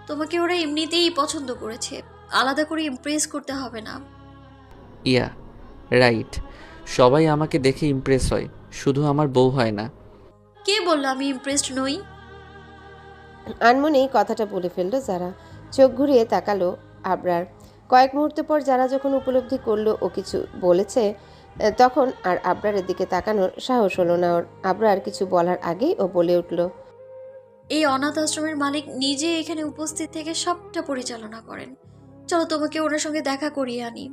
তোমাকে ওরা এমনিতেই পছন্দ করেছে, আলাদা করে ইমপ্রেস করতে হবে না। ইয়া, রাইট। সবাই আমাকে দেখে ইমপ্রেস হয়, শুধু আমার বউ হয় না। কে বললো আমি ইমপ্রেসড নই? আনমনেই কথাটা বলে ফেলল যারা। চোখ ঘুরিয়ে তাকালো আবরার। কয়েক মুহূর্ত পর যারা যখন উপলব্ধি করলো ও কিছু বলেছে, তখন আর আবরারের দিকে তাকানোর সাহস হলো না ওর। আবরার কিছু বলার আগেই ও বলে উঠল, এই অনাথ আশ্রমের মালিক নিজে এখানে উপস্থিত থেকে সবটা পরিচালনা করেন। চলো তোমাকে ওনার সঙ্গে দেখা করিয়ে আনি।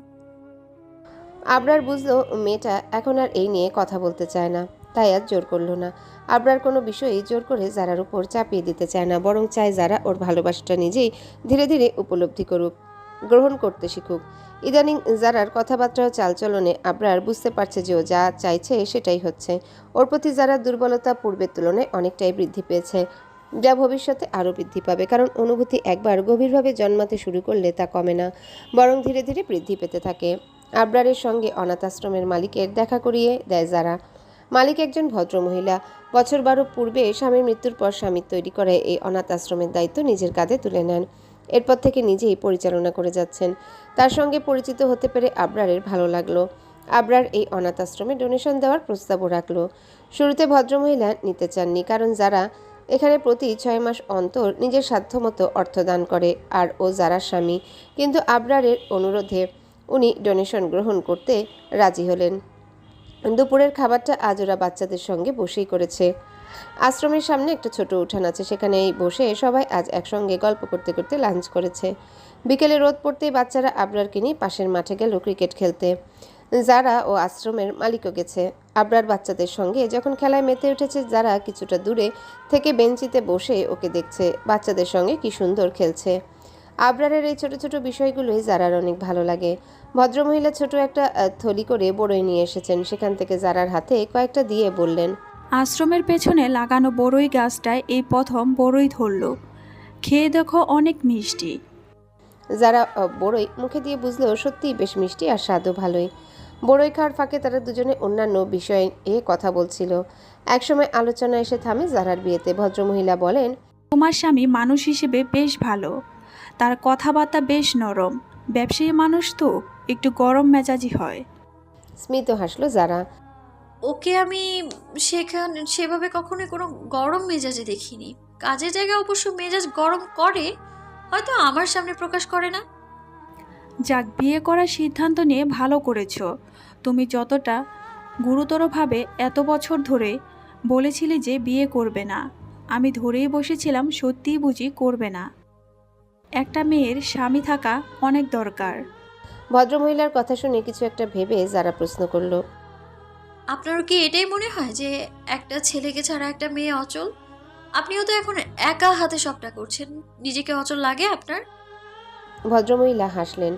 আবরার বুঝলো মেয়েটা এখন আর এই নিয়ে কথা বলতে চায় না, তাই আর জোর করলো না। আবরার কোনো বিষয়ই জোর করে জারার উপর চাপিয়ে দিতে চায় না, বরং চায় যারা ওর ভালোবাসাটা নিজেই ধীরে ধীরে উপলব্ধি করুক, গ্রহণ করতে শিখুক। ইদানিং জারার কথাবার্তা ও চালচলনে আবরার বুঝতে পারছে যে ও যা চাইছে সেটাই হচ্ছে। ওর প্রতি জারার দুর্বলতা পূর্বের তুলনায় অনেকটাই বৃদ্ধি পেয়েছে, যা ভবিষ্যতে আরও বৃদ্ধি পাবে, কারণ অনুভূতি একবার গভীরভাবে জন্মাতে শুরু করলে তা কমে না, বরং ধীরে ধীরে বৃদ্ধি পেতে থাকে। আবরারের সঙ্গে অনাথ আশ্রমের মালিকের দেখা করিয়ে দেয় যারা। মালিক একজন ভদ্রমহিলা। বছর 12 পূর্বে স্বামীর মৃত্যুর পর স্বামীর তৈরি করে এই অনাথ আশ্রমের দায়িত্ব নিজের কাঁধে তুলে নেন। এরপর থেকে নিজেই পরিচালনা করে যাচ্ছেন। তার সঙ্গে পরিচিত হতে পেরে আবরারের ভালো লাগলো। আবরার এই অনাথ আশ্রমে ডোনেশন দেওয়ার প্রস্তাবও রাখলো। শুরুতে ভদ্রমহিলা নিতে চাননি, কারণ যারা এখানে প্রতি 6 মাস অন্তর নিজের সাধ্যমতো অর্থ দান করে, আর ও যারা স্বামী। কিন্তু আবরারের অনুরোধে উনি ডোনেশন গ্রহণ করতে রাজি হলেন। দুপুরের খাবারটা আজ ওরা বাচ্চাদের সঙ্গে বসেই করেছে। আশ্রমের সামনে একটা ছোট উঠান আছে, সেখানেই বসে সবাই আজ একসঙ্গে গল্প করতে করতে লাঞ্চ করেছে। বিকেলে রোদ পড়তেই বাচ্চারা আবরারকে নিয়ে পাশের মাঠে গেল ক্রিকেট খেলতে। যারা ও আশ্রমের মালিকও গেছে। আবরার বাচ্চাদের সঙ্গে যখন খেলায় মেতে উঠেছে, যারা কিছুটা দূরে থেকে বেঞ্চিতে বসে ওকে দেখছে বাচ্চাদের সঙ্গে কি সুন্দর খেলছে। আবরারের এই ছোট ছোট বিষয়গুলোই জারার অনেক ভালো লাগে। ভদ্রমহিলা ছোট একটা থলি করে বড়ই নিয়ে এসেছেন, সেখান থেকে জারার হাতে কয়েকটা দিয়ে বললেন, আশ্রমের পেছনে লাগানো বড়ই গাছটায় এই প্রথম বড়ই ধরল। খেয়ে দেখো, অনেক মিষ্টি। যারা বড়ই মুখে দিয়ে বুঝলেও সত্যিই বেশ মিষ্টি আর স্বাদও ভালোই। বড়ই খাওয়ার ফাঁকে তারা দুজনে অন্যান্য বিষয়ে কথা বলছিল। একসময় আলোচনা এসে থামে জারার বিয়েতে। ভদ্রমহিলা বলেন, তোমার স্বামী মানুষ হিসেবে বেশ ভালো, তার কথাবার্তা বেশ নরম। ব্যবসায়ী মানুষ তো একটু গরম মেজাজি হয়। স্মিত হাসলো যারা। ওকে আমি সেভাবে কখনোই কোনো গরম মেজাজে দেখিনি। কাজের জায়গায় অবশ্য মেজাজ গরম করে, হয়তো আমার সামনে প্রকাশ করে না। যাক, বিয়ে করার সিদ্ধান্ত নিয়ে ভালো করেছো। তুমি যতটা গুরুতরভাবে এত বছর ধরে বলেছিলে যে বিয়ে করবে না, আমি ধরেই বসেছিলাম সত্যিই বুঝি করবে না। একটা মেয়ের স্বামী থাকা অনেক দরকার। ভদ্রমহিলার কথা শুনে কিছু একটা ভেবে যারা প্রশ্ন করলো, আপনারও কি এটাই মনে হয় যে একটা ছেলেকে ছাড়া একটা মেয়ে অচল? আপনিও তো এখন একা হাতে সবটা করছেন, নিজেকে অচল লাগে আপনার? ভদ্রমহিলা হাসলেন।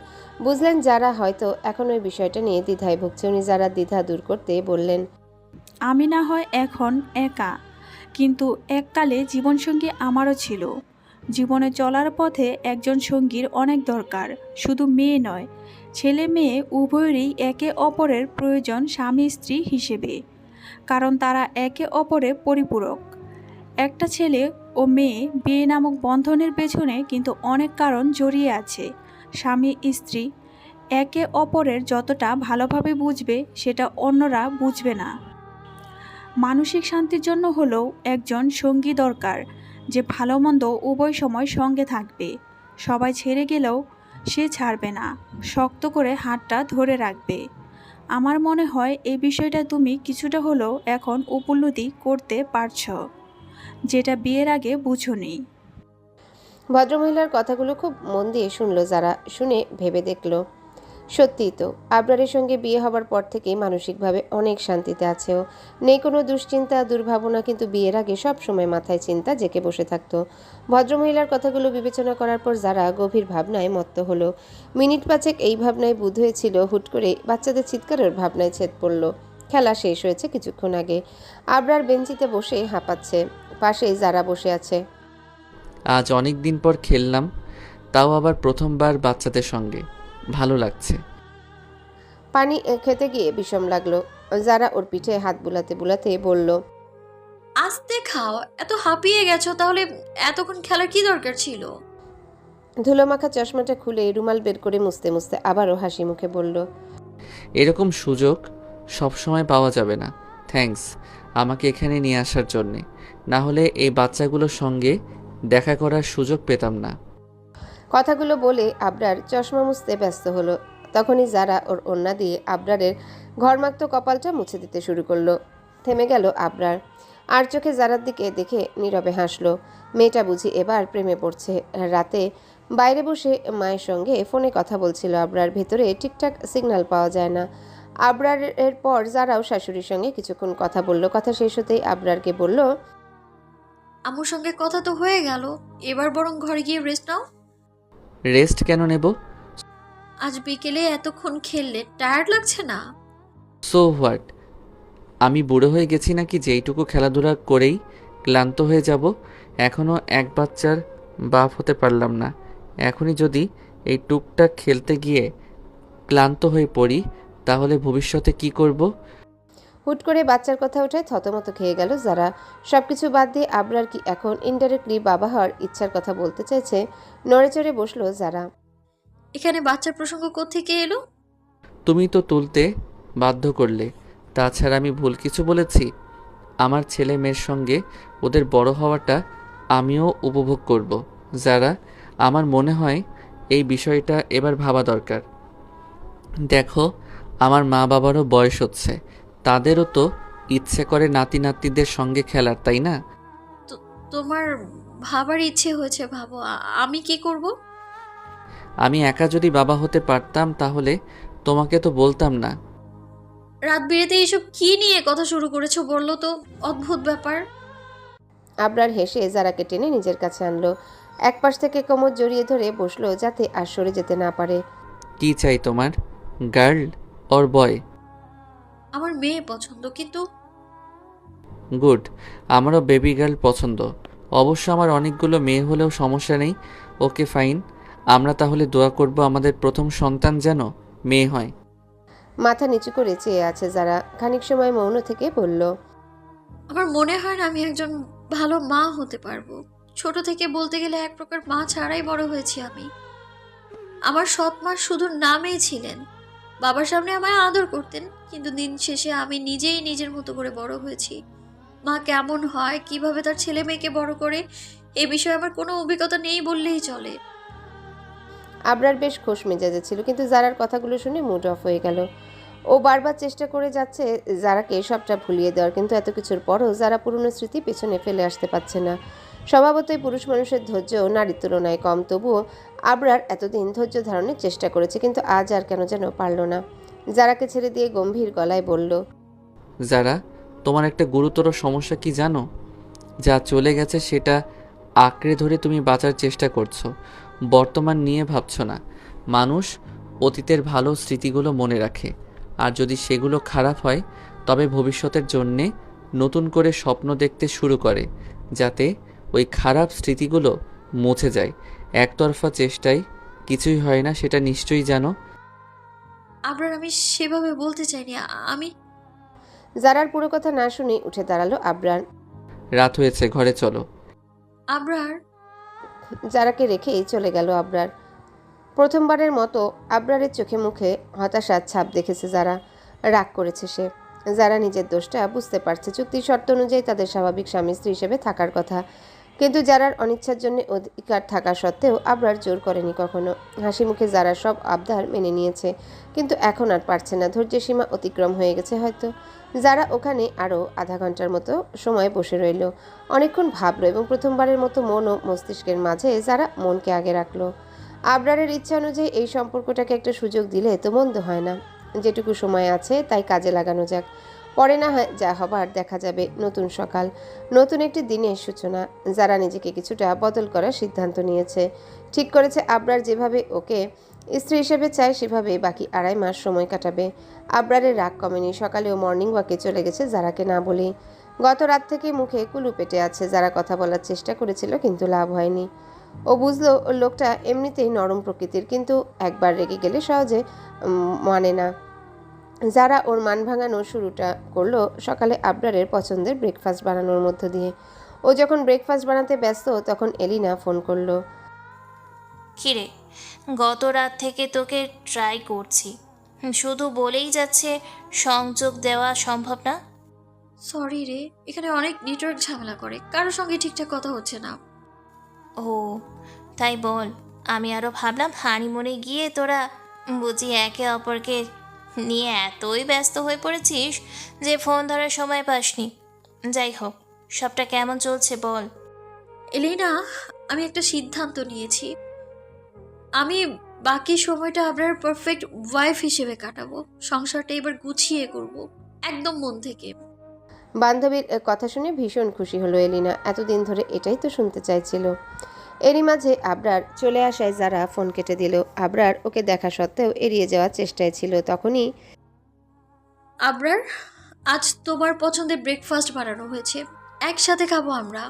বুঝলেন যারা হয়তো এখন ওই বিষয়টা নিয়ে দ্বিধায় ভুগছে। উনি যারা দ্বিধা দূর করতে বললেন, আমি না হয় এখন একা, কিন্তু এককালে জীবনসঙ্গী আমারও ছিল। জীবনে চলার পথে একজন সঙ্গীর অনেক দরকার, শুধু মেয়ে নয়, ছেলে মেয়ে উভয়েরই একে অপরের প্রয়োজন স্বামী স্ত্রী হিসেবে, কারণ তারা একে অপরের পরিপূরক। একটা ছেলে ও মেয়ে বিয়ে নামক বন্ধনের পেছনে কিন্তু অনেক কারণ জড়িয়ে আছে। স্বামী স্ত্রী একে অপরের যতটা ভালোভাবে বুঝবে, সেটা অন্যরা বুঝবে না। মানসিক শান্তির জন্য হলেও একজন সঙ্গী দরকার, যে ভালো মন্দ উভয় সময় সঙ্গে থাকবে। সবাই ছেড়ে গেলেও সে ছাড়বে না, শক্ত করে হাতটা ধরে রাখবে। আমার মনে হয় এই বিষয়টা তুমি কিছুটা হলেও এখন উপলব্ধি করতে পারছো, যেটা বিয়ের আগে বুঝোনি। ভদ্রমহিলার কথাগুলো খুব মন দিয়ে শুনলো যারা। শুনে ভেবে দেখলো, সত্যিই তো আবরারের সঙ্গে বিয়ে হবার পর থেকেই মানসিকভাবে অনেক শান্তিতে আছে ও। নেই কোনো দুশ্চিন্তা দুর্ভাবনা, কিন্তু বিয়ের আগে সব সময় মাথায় চিন্তা জেঁকে বসে থাকতো। ভদ্রমহিলার কথাগুলো বিবেচনা করার পর যারা গভীর ভাবনায় মত্ত হলো। মিনিট পাঁচেক এই ভাবনায় বুঁদ হয়েছিল, হুট করে বাচ্চাদের চিৎকারের ভাবনায় ছেদ পড়ল। খেলা শেষ হয়েছে কিছুক্ষণ আগে। আবরার বেঞ্চিতে বসে হাঁপাচ্ছে, পাশেই যারা বসে আছে। আজ অনেক দিন পর খেললাম, তাও আবার প্রথমবার বাচ্চাদের সঙ্গে। ভালো লাগছে। পানি খেতে গিয়ে বিষম লাগলো। যারা ওর পিঠে হাত বুলাতে বুলাতে বলল, আস্তে খাও, এত হাঁপিয়ে গেছো তাহলে এতক্ষণ খেলার কি দরকার ছিল? ধুলোমাখা চশমাটা খুলে রুমাল বের করে মুছতে মুছতে আবারও হাসি মুখে বলল, এরকম সুযোগ সবসময় পাওয়া যাবে না। থ্যাঙ্কস আমাকে এখানে নিয়ে আসার জন্যে, না হলে এই বাচ্চাগুলোর সঙ্গে দেখা করার সুযোগ পেতাম না। কথাগুলো বলে আবরার চশমা মুছতে ব্যস্ত হলো। তখনই যারা ওর ওড়না দিয়ে আবরারের ঘরমাক্ত কপালটা মুছে দিতে শুরু করলো। থেমে গেল আবরার, আর চোখে যারার দিকে দেখে নীরবে হাসলো। মেয়েটা বুঝি এবার প্রেমে পড়ছে। রাতে বাইরে বসে মায়ের সঙ্গে ফোনে কথা বলছিল আবরার। ভেতরে ঠিকঠাক সিগন্যাল পাওয়া যায় না। আবরারের পর যারাও শাশুড়ির সঙ্গে কিছুক্ষণ কথা বলল। কথা শেষ হতেই আবরারকে বলল, আম্মুর সঙ্গে কথা তো হয়ে গেল, এবার বরং ঘরে গিয়ে রেস্ট নাও। রেস্ট কেন নেব? আজ বিকেলে এতক্ষণ খেললে টায়ার্ড লাগছে না? So what? আমি বুড়ো হয়ে গেছি নাকি যেইটুকু খেলাধুলা করেই ক্লান্ত হয়ে যাব? এখনও এক বাচ্চার বাপ হতে পারলাম না। এখনই যদি এই টুকটাক খেলতে গিয়ে ক্লান্ত হয়ে পড়ি তাহলে ভবিষ্যতে কি করব? হুট করে বাচ্চার কথা উঠায় থতমত খেয়ে গেল যারা। সবকিছু বাদ দিয়ে আবরার কি এখন ইনডাইরেক্টলি বাবা হওয়ার ইচ্ছার কথা বলতে চাইছে? নড়ে চড়ে বসলো যারা। এখানে বাচ্চার প্রসঙ্গ কোত্থেকে এলো? তুমি তো তুলতে বাধ্য করলে। তাছাড়া আমি ভুল কিছু বলেছি? আমার ছেলে মেয়ের সঙ্গে ওদের বড় হওয়াটা আমিও উপভোগ করব। যারা আমার মনে হয় এই বিষয়টা এবার ভাবা দরকার। দেখো, আমার মা বাবারও বয়স হচ্ছে, তাদেরও তো ইচ্ছে করে নাতি নাতনিদের সঙ্গে খেলার, তাই না? তোমার ভাবার ইচ্ছে হয়েছে, ভাবো। আমি কি করব? আমি একা যদি বাবা হতে পারতাম তাহলে তোমাকে তো বলতাম না। রাত বিরেতে এইসব কি নিয়ে কথা শুরু করেছো বললো তো? অদ্ভুত ব্যাপার। আবরার হেসে যারাকে টেনে নিজের কাছে আনলো। এক পাশ থেকে কোমর জড়িয়ে ধরে বসলো যাতে আর সরে যেতে না পারে। কি চাই তোমার? গার্ল অর বয়? আমার মেয়ে পছন্দ, কিন্তু গুড, আমারও বেবি গার্ল পছন্দ। অবশ্য আমার অনেকগুলো মেয়ে হলেও সমস্যা নেই। ওকে ফাইন, আমরা তাহলে দোয়া করব আমাদের প্রথম সন্তান যেন মেয়ে হয়। মাথা নিচু করে চেয়ে আছে যারা। খানিক সময় মৌন থেকে বলল, আমার মনে হয় না আমি একজন ভালো মা হতে পারবো। ছোট থেকে বলতে গেলে এক প্রকার মা ছাড়াই বড় হয়েছি আমি। আমার সৎ মা শুধু নামেই ছিলেন। বাবার সামনে আমায় আদর করতেন, কিন্তু দিন শেষে আমি নিজেই নিজের মতো করে বড় হয়েছি। মা কেমন হয়, কিভাবে তার ছেলে মেয়েকে বড় করে, এ বিষয়ে আমার কোনো অভিজ্ঞতা নেই বললেই চলে। আবরার বেশ খোশ মেজাজে ছিল, কিন্তু যারার কথাগুলো শুনে মুড অফ হয়ে গেল। ও বারবার চেষ্টা করে যাচ্ছে যারাকে সবটা ভুলিয়ে দেওয়ার, কিন্তু এত কিছুর পরও যারা পুরনো স্মৃতি পেছনে ফেলে আসতে পারছে না। স্বভাবতই পুরুষ মানুষের ধৈর্য নারীর তুলনায় কম, তবুও আবরার এতদিন ধৈর্য ধারণের চেষ্টা করেছে, কিন্তু আজ আর কেন যেন পারল না। যারাকে ছেড়ে দিয়ে গম্ভীর গলায় বলল, যারা, তোমার একটা গুরুতর সমস্যা কি জানো? যা চলে গেছে সেটা আঁকড়ে ধরে তুমি বাঁচার চেষ্টা করছো, বর্তমান নিয়ে ভাবছো না। মানুষ অতীতের ভালো স্মৃতিগুলো মনে রাখে, আর যদি সেগুলো খারাপ হয় তবে ভবিষ্যতের জন্যে নতুন করে স্বপ্ন দেখতে শুরু করে, যাতে ওই খারাপ স্মৃতিগুলো মুছে যায়। একতরফা চেষ্টায় কিছুই হয় না, সেটা নিশ্চয়ই জানো। আবরার, আমি সেভাবে বলতে চাইনি। আমি যারার পুরো কথা না শুনে উঠে দাঁড়ালো আবরার। রাত হয়েছে, ঘরে চলো। আবরার, যারাকে রেখেই চলে গেল আবরার। প্রথমবারের মতো আবরারের চোখে মুখে হতাশার ছাপ দেখেছে যারা। রাগ করেছে সে। যারা নিজের দোষটা বুঝতে পারছে। চুক্তির শর্ত অনুযায়ী তাদের স্বাভাবিক স্বামী স্ত্রী হিসেবে থাকার কথা, কিন্তু যারার অনিচ্ছার জন্য অধিকার থাকা সত্ত্বেও আবরার জোর করেনি কখনো। হাসি মুখে যারা সব আবদার মেনে নিয়েছে, কিন্তু এখন আর পারছে না। ধৈর্যের সীমা অতিক্রম হয়ে গেছে হয়তো। যারা ওখানে আরও আধা ঘন্টার মতো সময় বসে রইল। অনেকক্ষণ ভাবলো এবং প্রথমবারের মতো মন ও মস্তিষ্কের মাঝে যারা মনকে আগে রাখলো। আবরারের ইচ্ছা অনুযায়ী এই সম্পর্কটাকে একটা সুযোগ দিলে তো মন্দ হয় না। যেটুকু সময় আছে তাই কাজে লাগানো যাক। পরে না হয় যা হবার দেখা যাবে। নতুন সকাল, নতুন একটি দিনের সূচনা। যারা নিজেকে কিছুটা বদল করার সিদ্ধান্ত নিয়েছে। ঠিক করেছে আবরার যেভাবে ওকে স্ত্রী হিসেবে চায় সেভাবে বাকি 2.5 মাস সময় কাটাবে। আবরারের রাগ কমেনি। সকালেও মর্নিং ওয়াকে চলে গেছে যারাকে না বলি। গত রাত থেকে মুখে কুলু পেটে আছে। যারা কথা বলার চেষ্টা করেছিল, কিন্তু লাভ হয়নি। ও বুঝলো লোকটা এমনিতেই নরম প্রকৃতির, কিন্তু একবার রেগে গেলে সহজে মানে না। যারা ওর মান ভাঙানোর শুরুটা করলো সকালে আবরারের পছন্দের ব্রেকফাস্ট বানানোর মধ্য দিয়ে। ও যখন ব্রেকফাস্ট বানাতে ব্যস্ত তখন এলিনা ফোন করলো। কিরে, গত রাত থেকে তোকে ট্রাই করছি, শুধু বলেই যাচ্ছে সংযোগ দেওয়া সম্ভব না। সরি রে, এখানে অনেক নেটওয়ার্ক ঝামেলা করে, কারোর সঙ্গে ঠিকঠাক কথা হচ্ছে না। ও তাই বল, আমি আরও ভাবলাম হানিমুনে গিয়ে তোরা বুঝি একে অপরকে নিয়ে এতই ব্যস্ত হয়ে পড়েছিস যে ফোন ধরার সময় পাসনি। যাই হোক, সবটা কেমন চলছে বল। এলিনা, আমি একটা সিদ্ধান্ত নিয়েছি। আমি বাকি সময়টা আপনার পারফেক্ট ওয়াইফ হিসেবে কাটাবো। সংসারটা এবার গুছিয়ে করব, একদম মন থেকে। বান্ধবীর কথা শুনে ভীষণ খুশি হলো এলিনা। এতদিন ধরে এটাই তো শুনতে চাইছিল। এরই মাঝে আবরার চলে আসায় যারা ফোন কেটে দিল। আবরার ওকে দেখা সত্ত্বেও এড়িয়ে যাওয়ার চেষ্টায় ছিল। তখনই আবরার, আজ তোমার পছন্দের ব্রেকফাস্ট বানানো হয়েছে, একসাথে খাবো আমরা।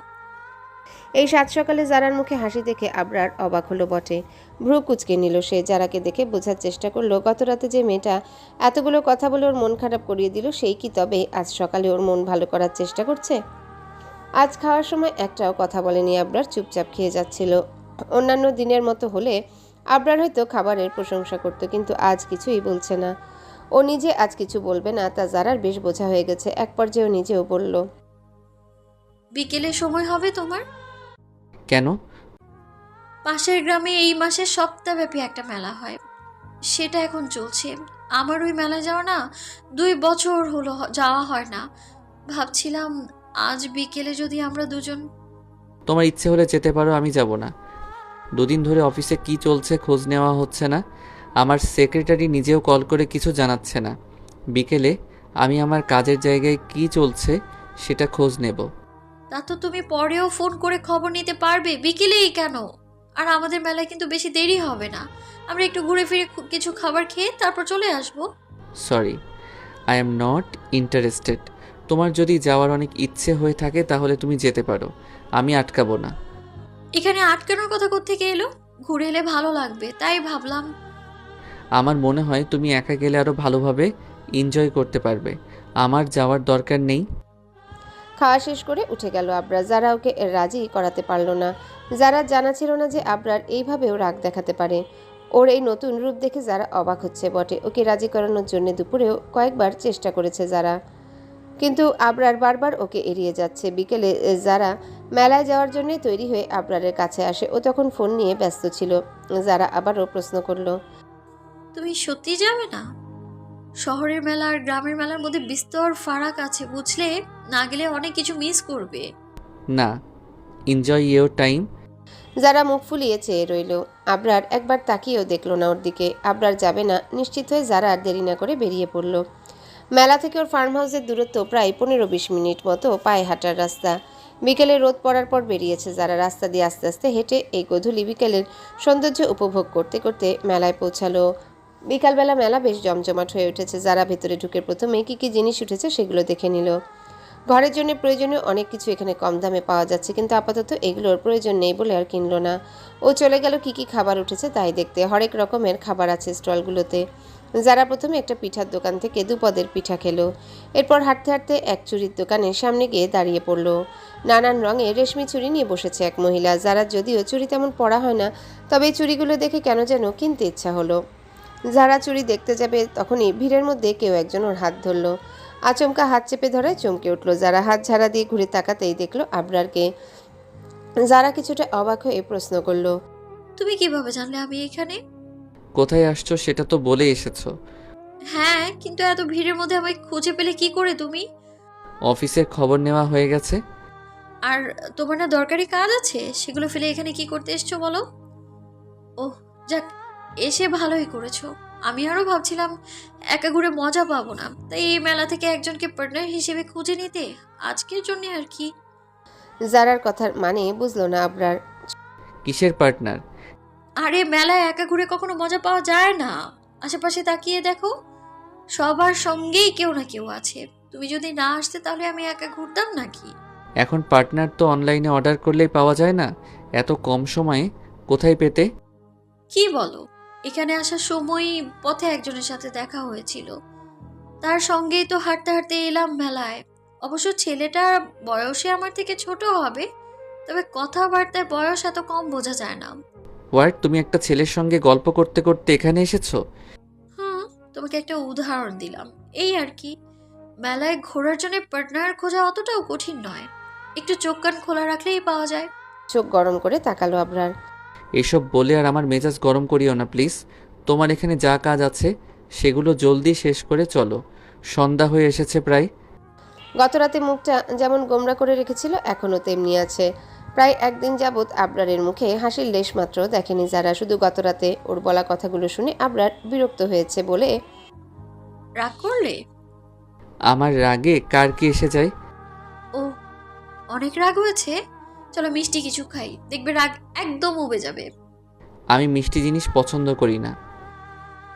এই সাত সকালে জারার মুখে হাসি দেখে আবরার অবাক হলো বটে। ভ্রু কুঁচকে নিল সে। জারাকে দেখে বোঝার চেষ্টা করলো গত রাতে যে মেয়েটা এতগুলো কথা বলে ওর মন খারাপ করিয়ে দিল, সেই কি তবে আজ সকালে ওর মন ভালো করার চেষ্টা করছে? আজ খাওয়ার সময় একটাও কথা বলেনি আবরার, চুপচাপ খেয়ে যাচ্ছিল। অন্যান্য দিনের মতো হলে আবরার হয়তো খাবারের প্রশংসা করত, কিন্তু আজ কিছুই বলছে না। ও নিজে আজ কিছু বলবে না তা জারার বেশ বোঝা হয়ে গেছে। এক পর্যায়ে ও নিজেও বলল, বিকেলে সময় হবে তোমার? কেন? পাশের গ্রামে এই মাসে সপ্তাহব্যাপী একটা মেলা হয়, সেটা এখন চলছে। আমার ওই মেলায় যাওয়া না 2 বছর হলো যাওয়া হয় না। ভাবছিলাম আজ বিকেলে যদি আমরা দুজন। তোমার ইচ্ছে হলে যেতে পারো, আমি যাব না। দুদিন ধরে অফিসে কি চলছে খোঁজ নেওয়া হচ্ছে না। আমার সেক্রেটারি নিজেও কল করে কিছু জানাচ্ছে না। বিকেলে আমি আমার কাজের জায়গায় কি চলছে সেটা খোঁজ নেব। তা তো তুমি পরেও ফোন করে খবর নিতে পারবে, বিকেলেই কেন? আর আমাদের মেলায় কিন্তু বেশি দেরি হবে না, আমরা একটু ঘুরে ফিরে কিছু খাবার খেয়ে তারপর চলে আসবো। Sorry, I am not interested. তোমার যদি যাওয়ার অনেক ইচ্ছে হয়ে থাকে তাহলে তুমি যেতে পারো, আমি আটকাবো না। এখানে আটকানোর কথা কোত্থেকে এলো? ঘুরে এলে ভালো লাগবে তাই ভাবলাম। আমার মনে হয় তুমি একা গেলে আরও ভালোভাবে এনজয় করতে পারবে। আমার যাওয়ার দরকার নেই। খাওয়া শেষ করে উঠে গেল আবরার। যারা ওকে রাজি করাতে পারল না। যারা জানা ছিল না যে আবরার এইভাবেও রাগ দেখাতে পারে। ওর এই নতুন রূপ দেখে যারা অবাক হচ্ছে বটে। ওকে রাজি করানোর জন্য দুপুরেও কয়েকবার চেষ্টা করেছে যারা, কিন্তু আবরার বারবার ওকে এড়িয়ে যাচ্ছে। বিকেলে যারা মেলায় যাওয়ার জন্য তৈরি হয়ে আবরারের কাছে আসে। ও তখন ফোন নিয়ে ব্যস্ত ছিল। যারা আবারও প্রশ্ন করলো, তুমি সত্যি যাবে না? শহরের মেলা আর গ্রামের মেলার মধ্যে বিস্তর ফারাক আছে, বুঝলে? না গেলে অনেক কিছু মিস করবে। না, এনজয় ইয়োর টাইম। যারা মুখ ফুলিয়ে চেয়ে রইল। আবরার একবার তাকিয়েও দেখলো না ওর দিকে। আবরার যাবে না নিশ্চিত হয়ে যারা আর দেরি না করে বেরিয়ে পড়ল। মেলা থেকে ওর ফার্ম হাউসের দূরত্ব প্রায় 15-20 মিনিট মতো পায়ে হাঁটার রাস্তা। বিকেলে রোদ পড়ার পর বেরিয়েছে যারা। রাস্তা দিয়ে আস্তে আস্তে হেঁটে এই গধূলি বিকেলের সৌন্দর্য উপভোগ করতে করতে মেলায় পৌঁছালো। বিকালবেলা মেলা বেশ জমজমাট হয়ে উঠেছে। যারা ভেতরে ঢুকে প্রথমে কী কী জিনিস উঠেছে সেগুলো দেখে নিল। ঘরের জন্য প্রয়োজনীয় অনেক কিছু এখানে কম দামে পাওয়া যাচ্ছে, কিন্তু আপাতত এগুলোর প্রয়োজন নেই বলে আর কিনলো না। ও চলে গেল কী কী খাবার উঠেছে তাই দেখতে। হরেক রকমের খাবার আছে স্টলগুলোতে। যারা প্রথমে একটা পিঠার দোকান থেকে 2 পদের পিঠা খেলো। এরপর হাঁটতে হাঁটতে এক চুড়ির দোকানের সামনে গিয়ে দাঁড়িয়ে পড়লো। নানান রঙের রেশমি চুড়ি নিয়ে বসেছে এক মহিলা। যারা যদিও চুড়ি তেমন পরা হয় না, তবে এই চুড়িগুলো দেখে কেন যেন কিনতে ইচ্ছা হলো। যারা চুড়ি দেখতে যাবে তখনই ভিড়ের মধ্যে কেউ একজন ওর হাত ধরলো। আচমকা হাত চেপে ধরায় চমকে উঠলো। যারা হাত ঝাড়া দিয়ে ঘুরে তাকাতেই দেখলো আবরারকে। যারা কিছুটা অবাক হয়ে প্রশ্ন করলো, তুমি কিভাবে জানলে আমি এখানে? কোথায় আসছো সেটা তো বলে এসেছো। হ্যাঁ, কিন্তু এত ভিড়ের মধ্যে আমায় খুঁজে পেলে কি করে তুমি? অফিসের খবর নেওয়া হয়ে গেছে। আর তোমার না দরকারি কাজ আছে, সেগুলো ফেলে এখানে কি করতে এসছো বলো? ওহ, যাক, এসে ভালোই করেছো। আমি আরো ভাবছিলাম একা ঘুরে মজা পাবো না, তাই এই মেলা থেকে একজনকে পার্টনার হিসেবে খুঁজে নিতে আজকের জন্য আর কি। যারার কথার মানে বুঝলো না আবরার। কিসের পার্টনার? আরে মেলায় একা ঘুরে কখনো মজা পাওয়া যায় না। আশেপাশে তাকিয়ে দেখো, সবার সঙ্গেই কেউ না কেউ আছে। তুমি যদি না আসতে তাহলে আমি একা ঘুরতাম নাকি? এখন পার্টনার তো অনলাইনে অর্ডার করলেই পাওয়া যায় না। এত কম সময়ে কোথায় পেতে? কি বলো? এখানে আসার সময় পথে একজনের সাথে দেখা হয়েছিল, তার সঙ্গেই তো হাঁটতে হাঁটতে এলাম মেলায়। অবশ্য ছেলেটার বয়সে আমার থেকে ছোট হবে, তবে কথাবার্তায় বয়স এত কম বোঝা যায় না। হোয়াট, তুমি একটা ছেলের সঙ্গে গল্প করতে করতে এখানে এসেছো? হুম, তোমাকে একটা উদাহরণ দিলাম, এই আর কি। মেলায় ঘোরার জন্য পার্টনার খোঁজা অতটাও কঠিন নয়, একটু চোখ কান খোলা রাখলেই পাওয়া যায়। চোখ গরম করে তাকালো আবরার। এসব বলে আর আমার মেজাজ গরম করিও না প্লিজ। তোমার এখানে যা কাজ আছে সেগুলো জলদি শেষ করে চলো, সন্ধ্যা হয়ে এসেছে প্রায়। গতরাতে মুখটা যেমন গোমরা করে রেখেছিল এখনও তেমনি আছে। প্রায় একদিন যাবৎ আবরারের মুখে হাসির লেশ মাত্র দেখেনি যারা। শুধু গতরাতে ওর বলা কথাগুলো শুনে আবরার বিরক্ত হয়েছে বলে। রাগ করলে? আমার রাগে কার কি এসে যায়? ও, অনেক রাগ হয়েছে? চলো মিষ্টি কিছু খাই, দেখবে রাগ একদম উবে যাবে। আমি মিষ্টি জিনিস পছন্দ করি না।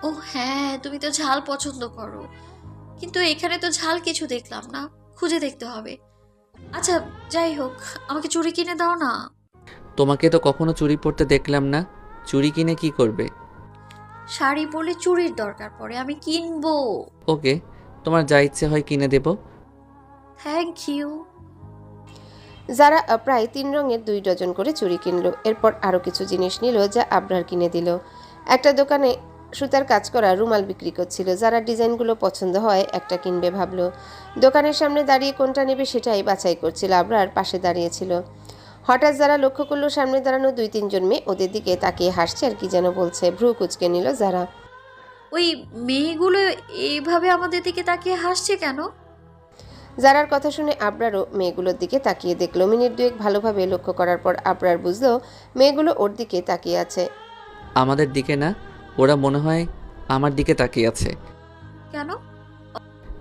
ও হ্যাঁ, তুমি তো ঝাল পছন্দ করো, কিন্তু এখানে তো ঝাল কিছু দেখলাম না, খুঁজে দেখতে হবে। আচ্ছা, যাই হোক, আমাকে চুড়ি কিনে দাও না। তোমাকে তো কখনো চুড়ি পরতে দেখলাম না, চুড়ি কিনে কি করবে? শাড়ি পরলে চুড়ির দরকার পড়ে, আমি কিনবো। ওকে, তোমার যা ইচ্ছে হয় কিনে দেব। Thank you. যারা প্রায় 3 রঙের 2 ডজন করে চুড়ি কিনলো। এরপর আরও কিছু জিনিস নিল যা আবরার কিনে দিল। একটা দোকানে সুতার কাজ করা রুমাল বিক্রি করছিল। যারা ডিজাইনগুলো পছন্দ হয় একটা কিনবে ভাবলো। দোকানের সামনে দাঁড়িয়ে কোনটা নেবে সেটাই বাছাই করছিল। আবরার পাশে দাঁড়িয়েছিল। হঠাৎ যারা লক্ষ্য করলো সামনে দাঁড়ানো 2-3 জন মেয়ে ওদের দিকে তাকিয়ে হাসছে আর কি যেন বলছে। ভ্রু কুঁচকে নিল যারা। ওই মেয়েগুলো এইভাবে আমাদের দিকে তাকিয়ে হাসছে কেন? জারার কথা শুনে আবরারও মেয়েগুলোর দিকে তাকিয়ে দেখলো। মিনিট 2 ভালোভাবে লক্ষ্য করার পর আবরার বুঝলো মেয়েগুলো ওর দিকে তাকিয়ে আছে। আমাদের দিকে না, ওরা মনে হয় আমার দিকে তাকিয়ে আছে। কেন?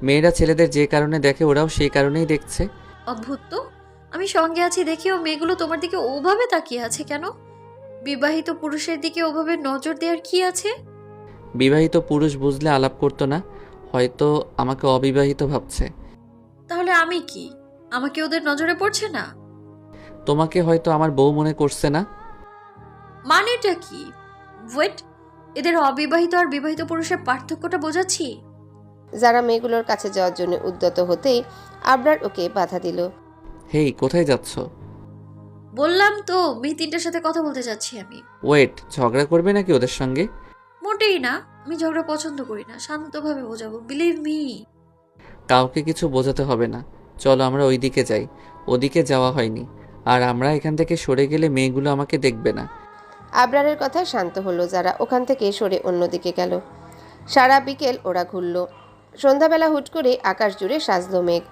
মেয়েরা ছেলেদের যে কারণে দেখে ওরাও সেই কারণেই দেখছে। অদ্ভুত তো, আমি সঙ্গে আছি দেখেও মেয়েগুলো তোমার দিকে ওভাবে তাকিয়ে আছে কেন? বিবাহিত পুরুষের দিকে ওভাবে নজর দেওয়ার কি আছে? বিবাহিত পুরুষ বুঝলে আলাপ করতো না, হয়তো আমাকে অবিবাহিত ভাবছে। তাহলে আমি কি, আমাকে ওদের নজরে পড়ছে না? তোমাকে হয়তো আমার বউ মনে করছে না। মানেটা কি? ওয়েট, এদের অবিবাহিত আর বিবাহিত পুরুষের পার্থক্যটা বোঝাচ্ছি। যারা মেয়েগুলোর কাছে যাওয়ার জন্য উদ্যত হতেই আবরার ওকে বাধা দিল। হেই, কোথায় যাচ্ছ? বললাম তো, মেয়ে তিনটার সাথে কথা বলতে যাচ্ছি আমি। ওয়েট, ঝগড়া করবে নাকি ওদের সঙ্গে? মোটেই না, আমি ঝগড়া পছন্দ করি না, শান্তভাবে বোঝাবো, বিলিভ মি। কাউকে কিছু বোঝাতে হবে না, চলো আমরা ওইদিকে যাই। ওদিকে যাওয়া হয়নি, আর আমরা এখান থেকে সরে গেলে মেয়েগুলো আমাকে দেখবে না। আবরারের কথায় শান্ত হলো যারা। ওখান থেকে সরে অন্যদিকে গেল। সারা বিকেল ওরা ঘুরল। সন্ধ্যাবেলা হুট করে আকাশ জুড়ে সাজলো মেঘ।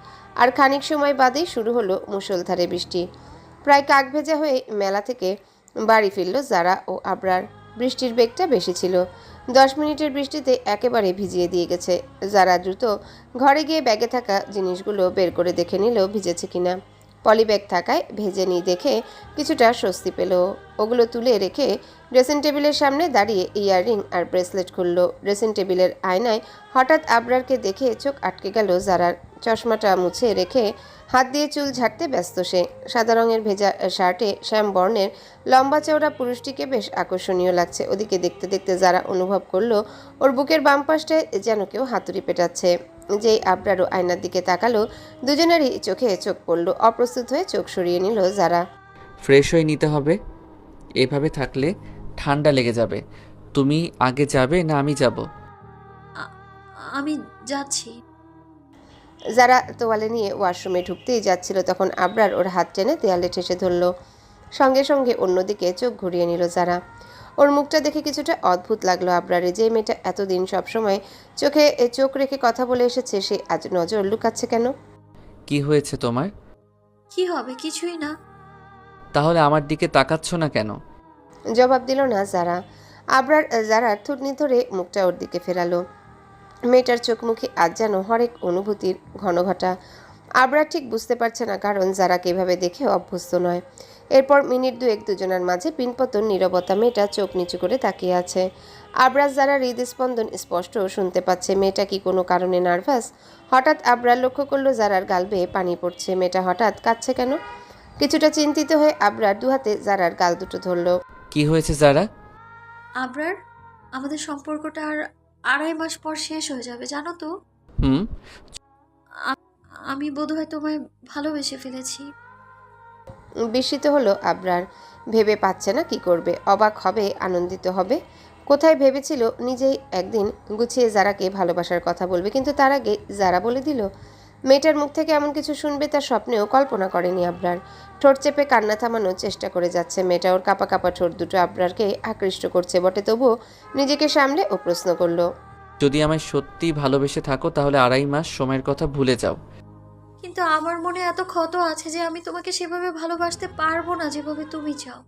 আর খানিক সময় বাদেই শুরু হলো মুষলধারে বৃষ্টি। প্রায় কাক ভেজা হয়ে মেলা থেকে বাড়ি ফিরল যারা ও আবরার। বৃষ্টির বেগটা বেশি ছিল। 10 মিনিটের বৃষ্টিতে একেবারে ভিজিয়ে দিয়ে গেছে। যারা দ্রুত ঘরে গিয়ে ব্যাগে থাকা জিনিসগুলো বের করে দেখে নিল ভিজেছে কিনা। পলিব্যাগ থাকায় ভেজেনি দেখে কিছুটা স্বস্তি পেল। ওগুলো তুলে রেখে ড্রেসিং টেবিলের সামনে দাঁড়িয়ে ইয়াররিং আর ব্রেসলেট খুলল। ড্রেসিং টেবিলের আয়নায় হঠাৎ আবরারকে দেখে চোখ আটকে গেল যারার। চশমাটা মুছে রেখে হাত দিয়ে চুল ঝাড়তে ব্যস্ত সে। সাদা রঙের ভেজা শার্টে শ্যাম বর্ণের লম্বা চওড়া পুরুষটিকে বেশ আকর্ষণীয় লাগছে। ওদিকে দেখতে দেখতে যারা অনুভব করলো ওর বুকের বাম পাশটায় যেন কেউ হাতুড়ি পেটাচ্ছে। যেই আবরারও আয়নার দিকে তাকালো দুজনেরই চোখে চোখ পড়ল। অপ্রস্তুত হয়ে চোখ সরিয়ে নিল যারা। ফ্রেশ হয়ে নিতে হবে, এভাবে থাকলে ঠান্ডা লেগে যাবে। তুমি আগে যাবে না আমি যাব? আ- আমি যাচ্ছি। যারা তোয়ালে নিয়ে ওয়াশরুমে ঢুকতেই যাচ্ছিল তখন আবরার ওর হাত টেনে দেয়ালে ঠেসে ধরল। সঙ্গে সঙ্গে অন্যদিকে চোখ ঘুরিয়ে নিল যারা। ওর মুখটা দেখে কিছুটা অদ্ভুত লাগলো আবরারে। যে মেয়েটা এতদিন সবসময় চোখে চোখ রেখে কথা বলে এসেছে সে আজ নজর লুকাচ্ছে কেন? কি হয়েছে তোমার? কি হবে? কিছুই না। তাহলে আমার দিকে তাকাচ্ছ না কেন? জবাব দিল না যারা। আবরার যারার থুতনি ধরে মুখটা ওর দিকে ফেরালো। মেয়েটার চোখ মুখে আজ যেন হরেক অনুভূতির ঘনঘটা। আবরার ঠিক বুঝতে পারছে না, কারণ যারাকে এভাবে দেখে অভ্যস্ত নয়। এরপর মিনিট 2 দুজনের মাঝে পিনপতন নীরবতা। মেয়েটা চোখ নিচু করে তাকিয়ে আছে। আবরার যারা হৃদস্পন্দন স্পষ্ট শুনতে পাচ্ছে। মেয়েটা কি কোনো কারণে নার্ভাস? হঠাৎ আবরার লক্ষ্য করলো যারার গাল বেয়ে পানি পড়ছে। মেয়েটা হঠাৎ কাঁদছে কেন? কিছুটা চিন্তিত হয়ে আবরার দুহাতে যারার গাল দুটো ধরল। কি হয়েছে যারা? আবরার, আমাদের সম্পর্কটা আর 2.5 মাস পর শেষ হয়ে যাবে, জানো তো? হুম। আমি বোধহয় তোমায় ভালোবেসে ফেলেছি। বিস্মিত হলো আবরার। ভেবে পাচ্ছে না কি করবে। অবাক হবে, আনন্দিত হবে, কোথায় ভেবেছিল নিজেই একদিন গুছিয়ে জারাকে ভালোবাসার কথা বলবে, কিন্তু তার আগে জারা বলে দিল। মেয়েটার মুখ থেকে এমন কিছু শুনবে তার স্বপ্নেও কল্পনা করেনি আবরার। ঠোঁট চেপে কান্না থামানোর চেষ্টা করে যাচ্ছে মেয়েটা। ওর কাপা কাপা ঠোঁট দুটো আবরারকে আকৃষ্ট করছে বটে, তবুও নিজেকে সামলে ও প্রশ্ন করলো। যদি আমায় সত্যি ভালোবেসে থাকো তাহলে 2.5 মাস সময়ের কথা ভুলে যাও। কিন্তু আমার মনে এত ক্ষত আছে যে আমি তোমাকে সেভাবে ভালোবাসতে পারবো না যেভাবে তুমি চাও।